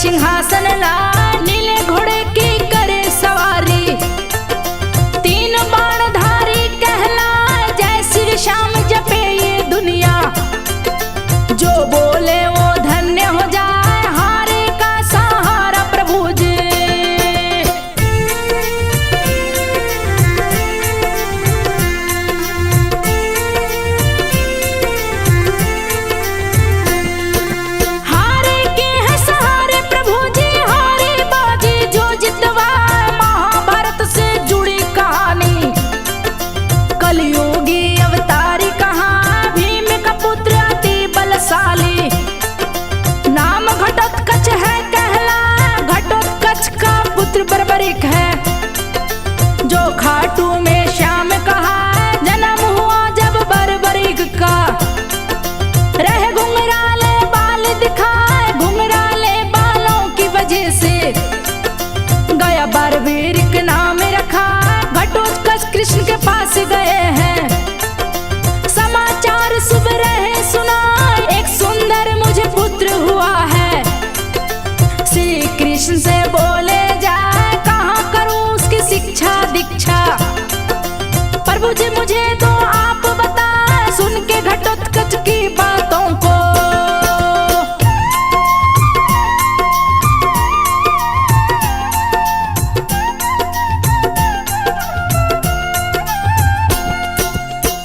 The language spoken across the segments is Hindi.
सिंहासन ला, नीले घोड़े की करे सवारी। तीन बाणधारी कहलाए, जय श्री श्याम जपे ये दुनिया। जो बोले वो धन्य हो जाए, हारे का सहारा प्रभु जी। हारे के है सहारे प्रभु जी, हारे बाजी जो जितवाए। महाभारत से जुड़ी कहानी, कलयुगी अवतारी कहाँ, भीम का पुत्र अति बलशाली। नाम घटोत्कच है कहलाए, घटोत्कच का पुत्र बर्बरिक है। जो खाटू में श्याम कहा, जन्म हुआ जब बर्बरिक का। रह घुंघराले बाल दिखाए, घुंघराले बालों की वजह से गया बर्बरिक नाम रखा। घटोत्कच कृष्ण के पास गए हैं, समाचार शुभ रहे सुना। एक सुंदर मुझे पुत्र हुआ है। श्री कृष्ण से बोले जाए, कहाँ करूं उसकी शिक्षा दीक्षा। प्रभु जी मुझे तो आप बताएं, सुन के घटोत्कच की बातों को।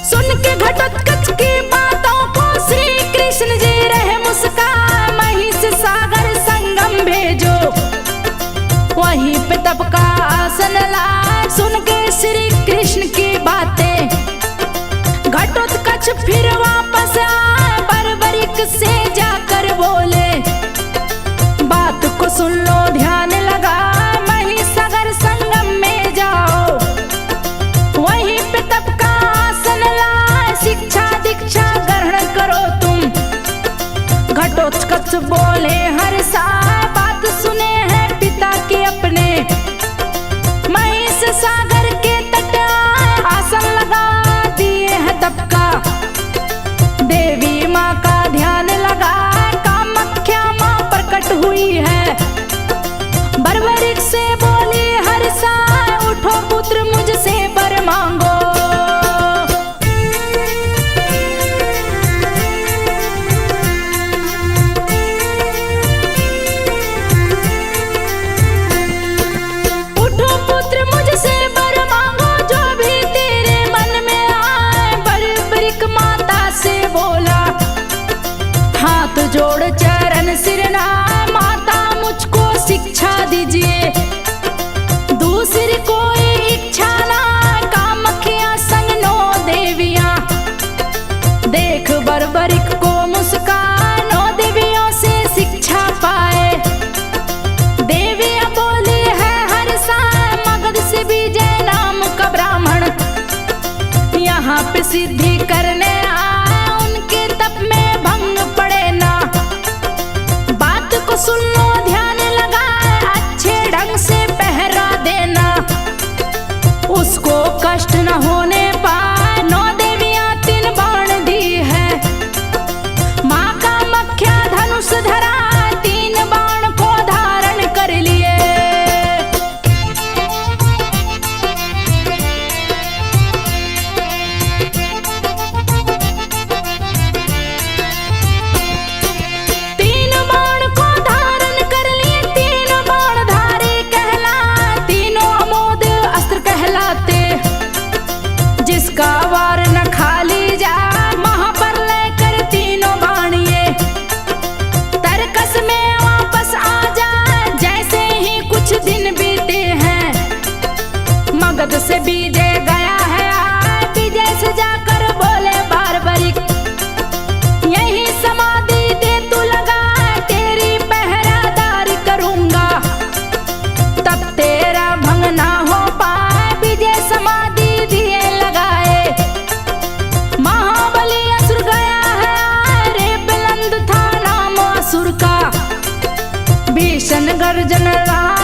सुन के घटोत्कच की बातों को, श्री कृष्ण जी रहे मुस्कान। महिष सागर संगम भेजो, वहीं पे तब का आसन लाए। सुन के श्री कृष्ण की बातें, घटोत्कच फिर वापस आए। बर्बरिक से जाकर बोले, बात को सुन लो ध्यान लगा। महिष सागर संगम में जाओ, वहीं पे तब का आसन लाए। शिक्षा दीक्षा ग्रहण करो तुम। घटोत्कच बोले हर साल, बात सुने हैं पिता की अपने। महिष सागर के तट आए, आसन लगा दिए हैं तब का। देवी माँ का ध्यान लगा, कामाख्या माँ प्रकट हुई है। बर्बरिक से बोली हर साल, उठो पुत्र मुझसे वर मांगो। उठो पुत्र मुझसे वर मांगो, जो भी तेरे मन में आए। बर्बरिक माता से बोला, हाथ जोड़ चरण सिर नाए। माता मुझको शिक्षा दीजिए, दूसरी कोई इच्छा ना। कामाख्या संग 9 देवियां, देख बर्बरिक को मुस्कान। 9 देवियों से शिक्षा पाए। देवियां बोली है हर साल, मगध से विजय नाम का ब्राह्मण यहाँ पे सिद्धि करने आए। उनके तप में भंग पड़े ना, बात को सुन लो ध्यान लगा। अच्छे ढंग से पहरा देना, उसको कष्ट न होने पाए। 9 देवियां 3 बाण दी है, माँ कामाख्या धनुष धरा। 3 बाण को धारण कर लिए। तीन बाण को धारण कर लिए, 3 बाणधारी कहलाए। तीनों अमोद अस्त्र कहलाते, जिसका वार न खाली जा। महाप्रलय कर 3 बाण ये, तरकस में वापस आ जा। जैसे ही कुछ दिन बीते हैं, मगध से विजय गया है। विजय से जाकर बोले बर्बरिक, यही समाधि दे तू लगा। तेरी पहरादारी करूंगा, तब तेरा भंग ना हो पाए। विजय समाधि दिए लगाए, महाबली असुर गया है। रेपलंद था नाम असुर का, भीषण गर्जन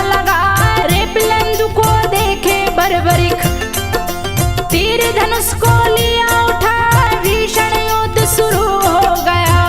लगा। रेपलंद को देखे बर्बरिक, तीर धनुष को लिया उठा। भीषण युद्ध शुरू हो गया।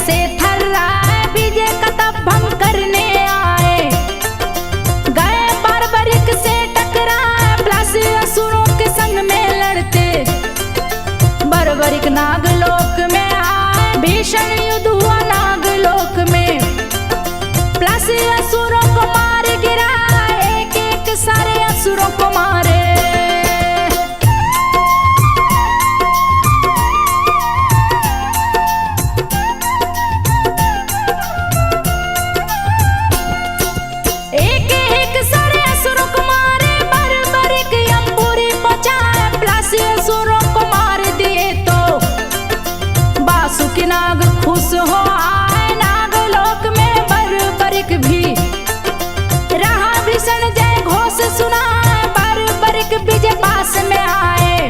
से थर्राए विजय का तब हम करने आए। गए बर्बरिक से टकराए प्लस असुरों के संग में लड़ते। बर्बरिक नागलोक में आए भीषण युद्ध हुआ नागलोक में। प्लस असुरों को मार गिरा एक एक सारे असुरों को मारे। नाग खुश हो आए नागलोक में बर्बरिक भी रहा भीषण जय घोष सुना। बर्बरिक विजय पास में आए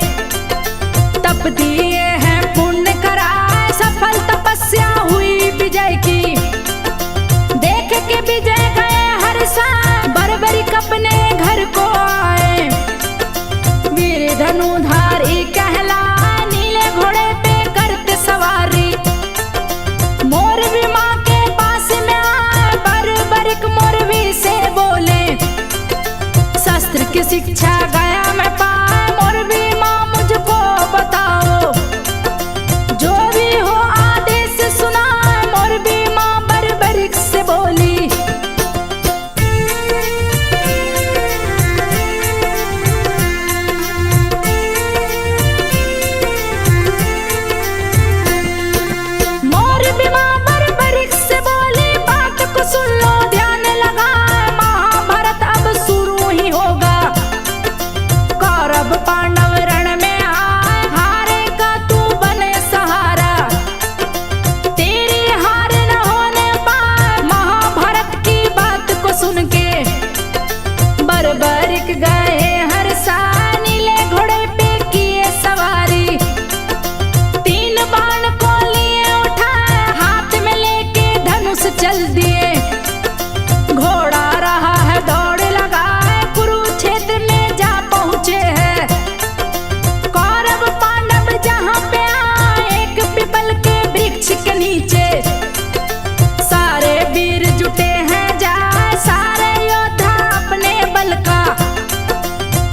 तप दिए हैं पुण्य कराए सफल तपस्या हुई विजय की। देख के विजय गए हर्षा बर्बरिक अपने घर को आए। वीर धनुधारी कहलाए नीले घोड़े पे करते सवारी। मोरवी माँ के पास में आए बर्बरिक मोरवी से बोले शास्त्र की शिक्षा गया मैं पाए। मोरवी माँ मुझको बताओ जो भी हो आदेश सुना। मोरवी माँ बर्बरिक से बोली सुन लो ध्यान लगा महाभारत अब शुरू ही होगा। कौरव पांडव रण में आए हारेगा तू बने सहारा। तेरी हार न होने पाए महाभारत की बात को सुन के। बर्बरिक गए हर्षा नीले घोड़े पे किए सवारी। 3 बाण को लिए उठाए हाथ में लेके धनुष चल दिए। घोड़ा रहा है दौड़ लगाए कुरुक्षेत्र में जा पहुंचे हैं। कौरव पांडव जहां पे आए एक पीपल के वृक्ष के नीचे। सारे वीर जुटे हैं जाए सारे योद्धा अपने बल का।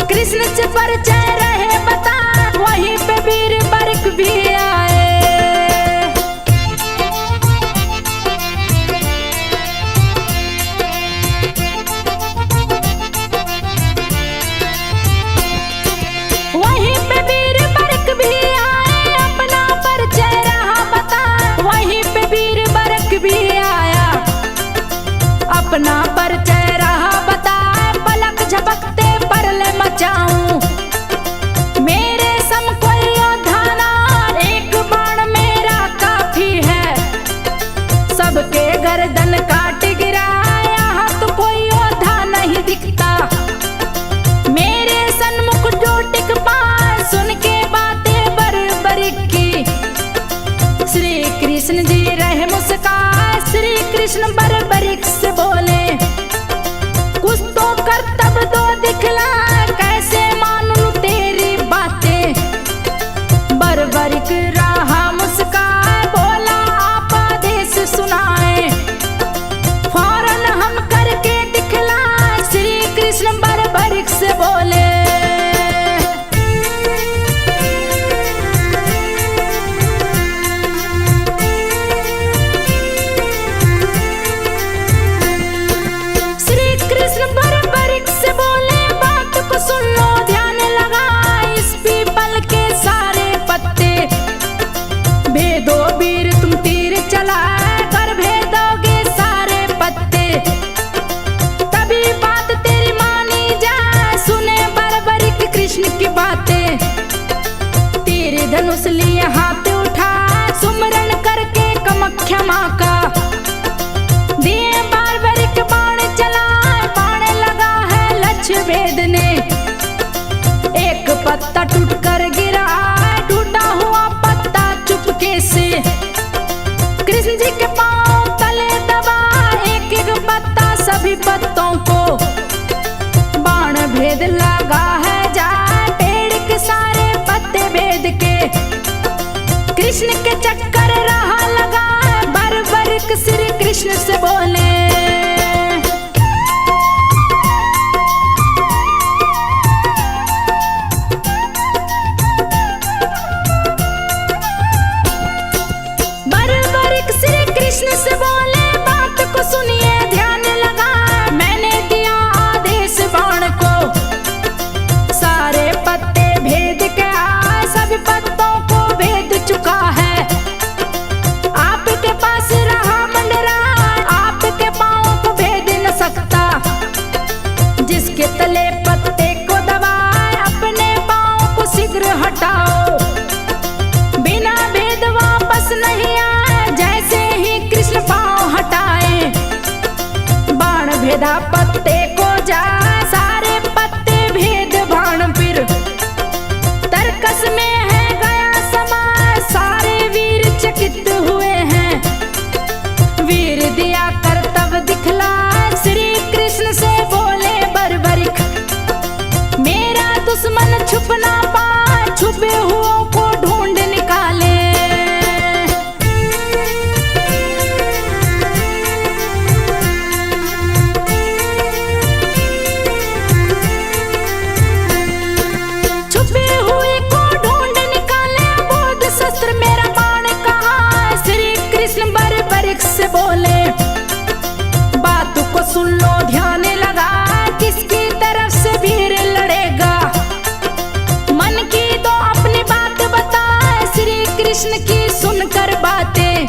कृष्ण से परिचय रहे बता वहीं पे वीर बर्बरिक भी आए। अपना परिचय रहा बताए पलक झपकते परले मचाऊं। मेरे सम कोई योद्धा ना एक बाण मेरा काफी है। सबके गर्दन काट गिराया यहाँ तो कोई योद्धा नहीं दिखता। मेरे सन्मुख जो टिक पाए सुन के बातें बर्बरिक की। श्री कृष्ण जी रहे मुस्काए श्री कृष्ण बर्बरिक से बोले कुछ तो कर्तव्य दो दिखला कैसे मानूं तेरी बातें। बर्बरिक रहा मुस्काए बोला आप आदेश सुनाए। फौरन हम करके दिखला श्री कृष्ण बर्बरिक से बोले। सुन लो ध्यान लगा इस पीपल के सारे पत्ते। भेदो वीर तुम तीर चलाए कर भेदोगे सारे पत्ते। तभी बात तेरी मानी जाए सुने बर्बरिक कृष्ण की बातें। तीर धनुष लिए हाथ उठा सुमरन करके कामाख्या माँ का। दिए बर्बरिक बाण चलाए बाण लगा है लक्ष्य भेदने। एक पत्ता टूट कर गिरा टूटा हुआ पत्ता चुपके से। कृष्ण जी के पांव तले दबा एक एक पत्ता सभी पत्तों को। बाण भेद लगा है जाए पेड़ के सारे पत्ते भेद के। कृष्ण के चक्कर रहा लगा कृष्ण से बोले। बर्बरिक श्री कृष्ण से बोले, बात को सुनिए ध्यान लगा, मैंने दिया आदेश बाण को, सारे पत्ते भेद के आए, सभी पत्तों को भेद चुका है। आपके पास रहा मंडरा, आपके पाँव को भेद न सकता, जिसके तले पत्ते को दबाए, अपने पाँव को शीघ्र हटाओ, बिना भेद वापस नहीं आए, जैसे ही कृष्ण पाँव हटाए, बाण भेदा पत्ते को जाए, सारे पत्ते भेद बाण फिर, तरकस में है गया समय, सारे वीर चकित हुए हैं, वीर दिया करतब दिखला, श्री कृष्ण से बोले बर्बरिक, मेरा दुश्मन छुप ना पाए, छुपे हुओं को ढूंढ निकाले। छुपे हुए को ढूंढ निकाले, बोध शस्त्र मेरा बाण कहाँ, श्री कृष्ण बर्बरिक से बोले, बात को सुन लो ध्यान लगा, किसकी तरफ से वीर लड़ेगा, मन की दो अपनी बात बताए, श्री कृष्ण की सुनकर बातें,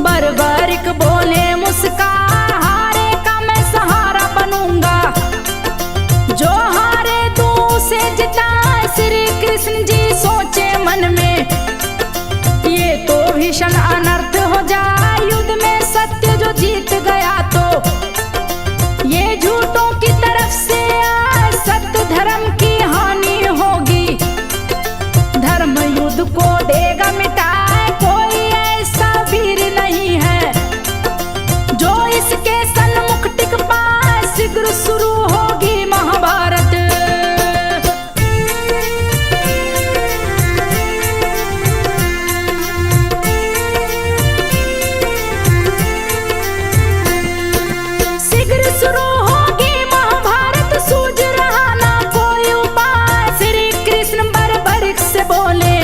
बर्बरिक बोले मुस्कान, हारे का मैं सहारा बनूंगा, जो हारे तू उसे जिता, श्री कृष्ण जी सोचे मन में, ये तो भीषण अनर्थ हो जाए, युद्ध में सत्य जो जीत गया तो, ये झूठों की तरफ से आए, सत्य धर्म की हानि होगी, धर्म युद्ध को देगा मिटाए, कोई ऐसा वीर नहीं है, जो इसके सन्मुख टिक पाए, शीघ्र शुरू होगी महाभारत। शीघ्र शुरू होगी महाभारत, सूझ रहा ना कोई उपाय, श्री कृष्ण बर्बरिक से बोले,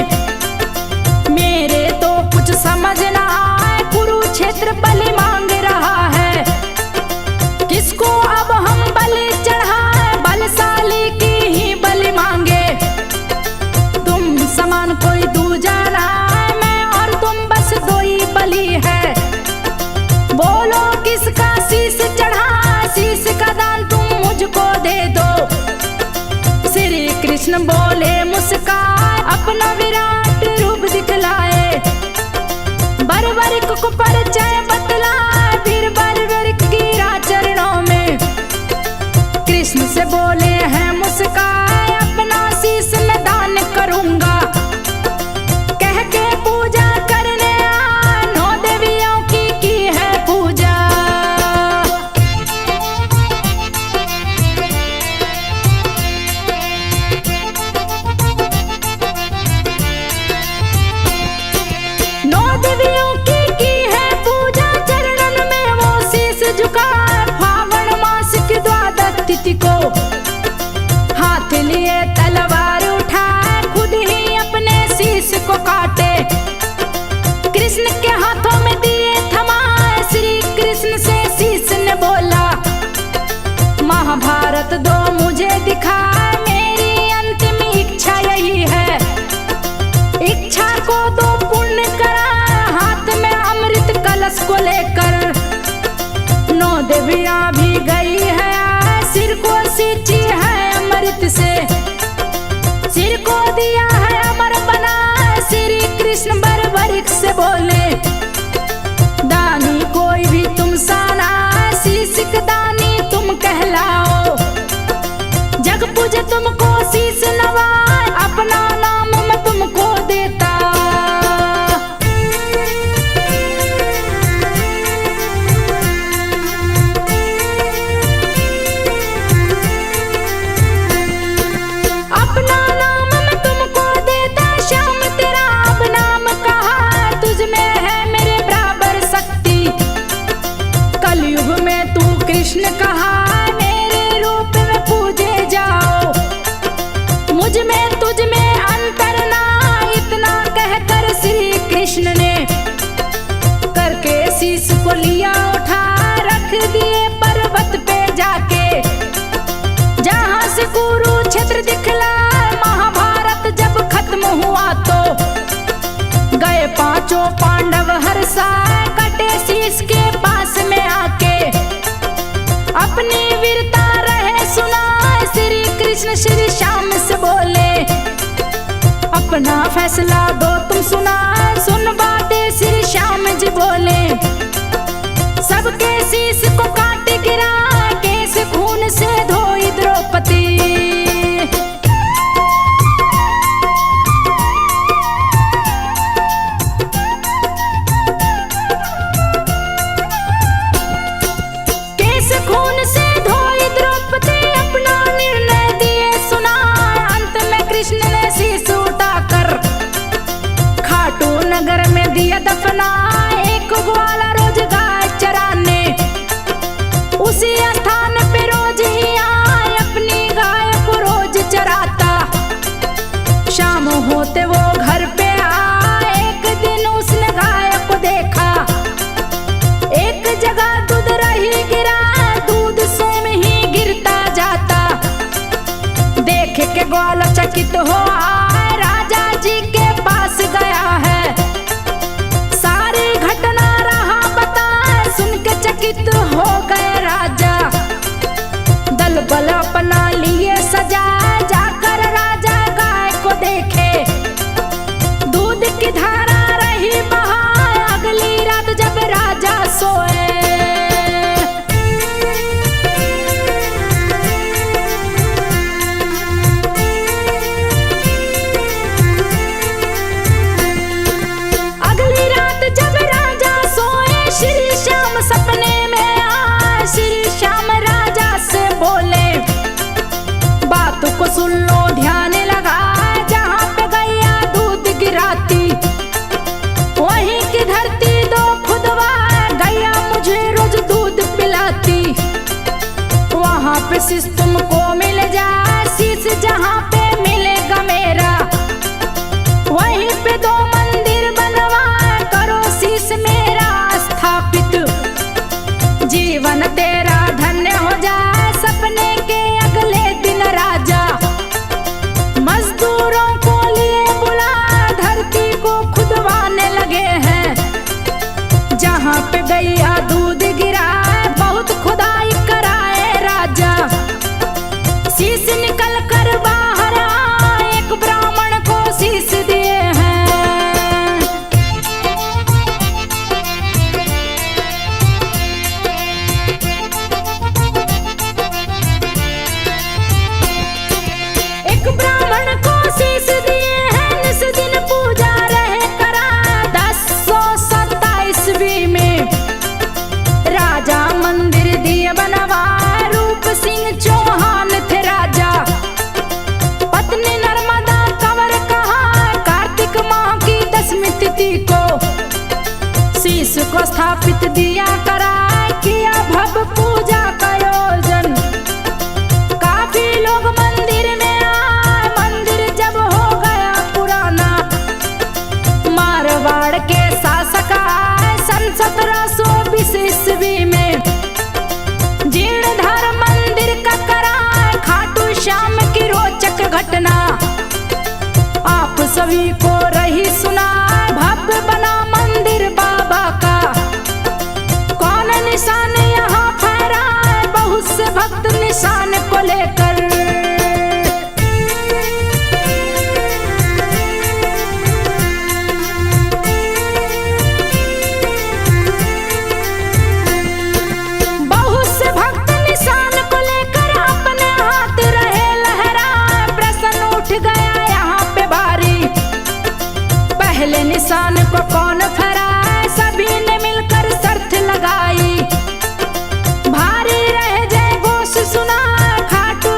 मेरे तो कुछ समझ ना आए, कुरुक्षेत्र बलि मांग रहा है, किसको अब हम बलि चढ़ाए, बलशाली की ही बलि मांगे, तुम समान कोई दूजा ना है, मैं और तुम बस दो ही बलि है, बोलो किसका शीश चढ़ा, शीश का दान तुम मुझको दे दो, श्री कृष्ण बोले मुस्कान, अपना विराट रूप दिखलाए, बर्बरिक को परिचय बतलाए, फिर बर्बरिक गिरा चरणों में, कृष्ण से बोले हैं मुस्कान, अपना शीश मैं दान करूंगा, कह के पूजा करने आए, 9 देवियों की है पूजा। नौ देवियों की है पूजा, चरणन में वो शीश झुकाए, फागुन मास की द्वादश तिथि को, हाथ लिए तलवार उठाए, खुद ही अपने शीश को काटे, कृष्ण के हाथों में दिए थमाए, श्री कृष्ण से शीश ने बोला, महाभारत दो मुझे दिखाए, मेरी अंतिम इच्छा यही है, इच्छा को दो पूर्ण करा, हाथ में अमृत कलश को लेकर, 9 देवियां भी गई है, सिर को सींची है अमृत से, सिर को दिया है अमर बना, श्री कृष्ण बर्बरिक से बोले, दानी कोई भी तुम साना, शीश का दानी तुम कहलाओ, जग पूजे तुमको शीश नवाए, अपना नाम मैं तुमको देता। शीश को लिया उठा रख दिए पर्वत पे जाके, जहां से कुरुक्षेत्र दिखला। महाभारत जब खत्म हुआ तो गए पांचों पांडव हर्षाए, कटे शीश के पास में आके अपनी वीरता रहे सुनाए। श्री कृष्ण श्री श्याम से बोले अपना फैसला दो तुम सुनाए। सुन बातें श्री श्याम जी बोले, सबके शीश को काट गिरा, केस खून से धोई द्रौपदी। केस खून से धोई द्रौपदी, अपना निर्णय दिए सुना। अंत में कृष्ण ने शीश उठाकर खाटू नगर में दिया दफना। एक ग्वाला रोज गाय चराने उसी स्थान पे रोज ही आए, अपनी गाय को रोज चराता। शाम होते वो घर पे आए, एक दिन उसने गाय को देखा, एक जगह दूध रही गिरा, दूध स्वयं ही गिरता जाता। देख के ग्वाला चकित हो आए, राजा जी के पास गया है, सारी घटना रहा बताए। सुन के चकित हो गए राजा, दल बल अपना लिए सजा। जाकर राजा गाय को देखे, दूध की धारा रही बहा। अगली रात जब राजा सोए, अगली रात जब राजा सोए, श्री श्याम सपने में आए। श्री श्याम राजा से बोले बात को सुन लो ध्यान लगा, जहाँ पे गैया दूध गिराती वहीं की धरती दो खुदवा। गैया मुझे रोज दूध पिलाती, वहाँ पे शीश तुमको मिल जाए। शीश जहाँ पे मिलेगा मेरा, वहीं पे दो मंदिर बनवा। करो शीश मेरा स्थापित, जीवन तेरा धन्य हो जाए। सपने के अगले दिन राजा मजदूरों को लिए बुला, धरती को खुदवाने लगे हैं। जहाँ पे गैया दूध गिरा, बहुत खुदाई कराए राजा। शीश निकल कर बाहर आए, एक ब्राह्मण को शीश दिए हैं। एक ब्राह्मण को शीश दिए हैं, निस दिन पूजा रहे करा। 1027 में राजा मंदिर दिए बनवा। रूप सिंह चौहान थे राजा, पत्नी नर्मदा कंवर कहा। कार्तिक माह की 10वीं तिथि को शीश को स्थापित दिया करा। किया भव्य पूजा का आयोजन, काफी लोग मंदिर में आए। मंदिर जब हो गया पुराना, मारवाड़ के शासक आए सन 1720 ईस्वी में। जीर्णोद्धार मंदिर का कराए, खाटू श्याम की रोचक घटना आप सभी को रही सुना। भव्य बना मंदिर बाबा का, कौन निशान यहाँ फहराए। बहुत से भक्त निशान को लेकर अपने हाथ रहे लहरा। प्रश्न उठ गया यहाँ पे भारी, पहले निशान को कौन फहराए। सभी ने मिलकर शर्त लगाई, भारी रह जाए घोष सुना। खाटू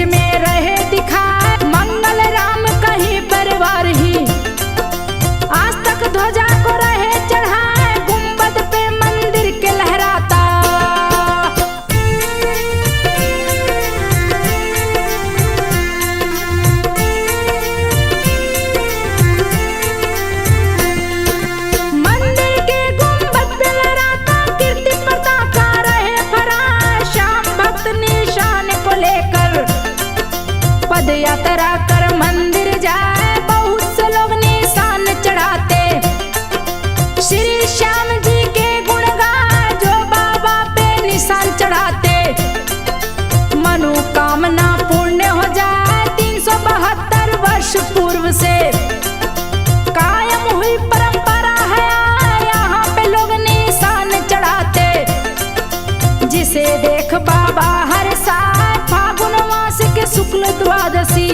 में रहे दिखाए मंगल राम कहीं परिवार ही। आज तक ध्वजा को रहे चढ़ाए गुंबद पे मंदिर के लहराता। मंदिर के गुंबद पे लहराता कीर्ति पताका रहे फहराए। श्याम भक्त निशान को लेकर पद यात्रा कर मंदिर जाए। बहुत से लोग निशान चढ़ाते श्री श्याम जी के गुण गाए। जो बाबा पे निशान चढ़ाते मनोकामना पूर्ण हो जाए। 372 वर्ष पूर्व से कायम हुई परंपरा है। यहाँ पे लोग निशान चढ़ाते जिसे देख बाबा हर साल फागुन मास के शुक्ल द्वादशी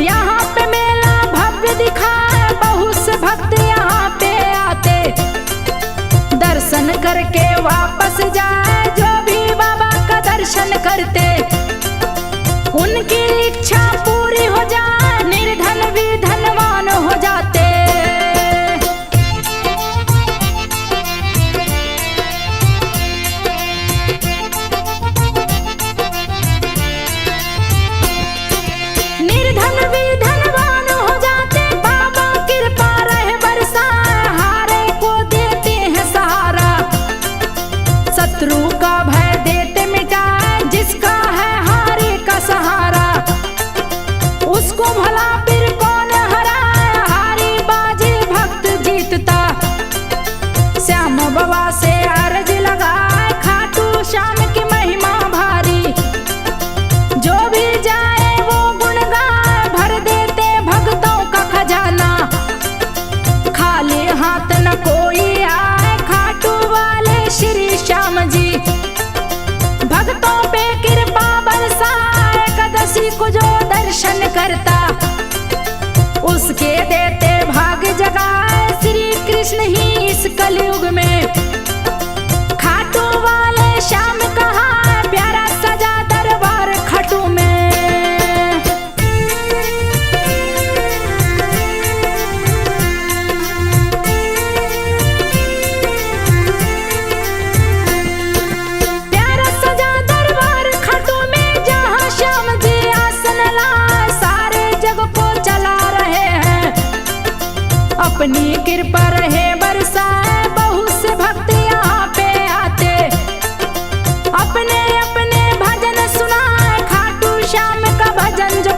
यहाँ पे मेला भव्य दिखाए। बहुत से भक्त यहाँ पे आते दर्शन करके वापस जाए। जो भी बाबा का दर्शन करते उनकी इच्छा पूरी हो जाए। निर्धन भी धनवान हो जाते। निर्धन भी धनवान हो जाते। बाबा कृपा रहे बरसाए। हारे को देते हैं सहारा शत्रु का भय देते मिटाए। जिसका है हारे का सहारा उसको भला फिर कौन हराए। हारी बाजी भक्त जीतता श्याम बाबा से अर्ज लगाए। खाटू श्याम की महिमा भारी जो भी जाए वो गुण गाए। भर देते भक्तों का खजाना खाली हाथ न कोई आए। खाटू वाले श्री श्याम जी भक्तों पे कृपा बरसाए। एकादशी को जो दर्शन करता उसके देते भाग्य जगाए। श्री कृष्ण ही इस कलयुग में खाटू वाले श्याम कहा। प्यारा सजा दरबार खाटू में। प्यारा सजा दरबार खाटू में जहाँ श्याम जी आसन लाए। सारे जग को चला रहे हैं अपनी कृपा रहे बरसाए। बहुत से भक्त यहाँ पे आते अपने अपने भजन सुनाए। खाटू श्याम का भजन जो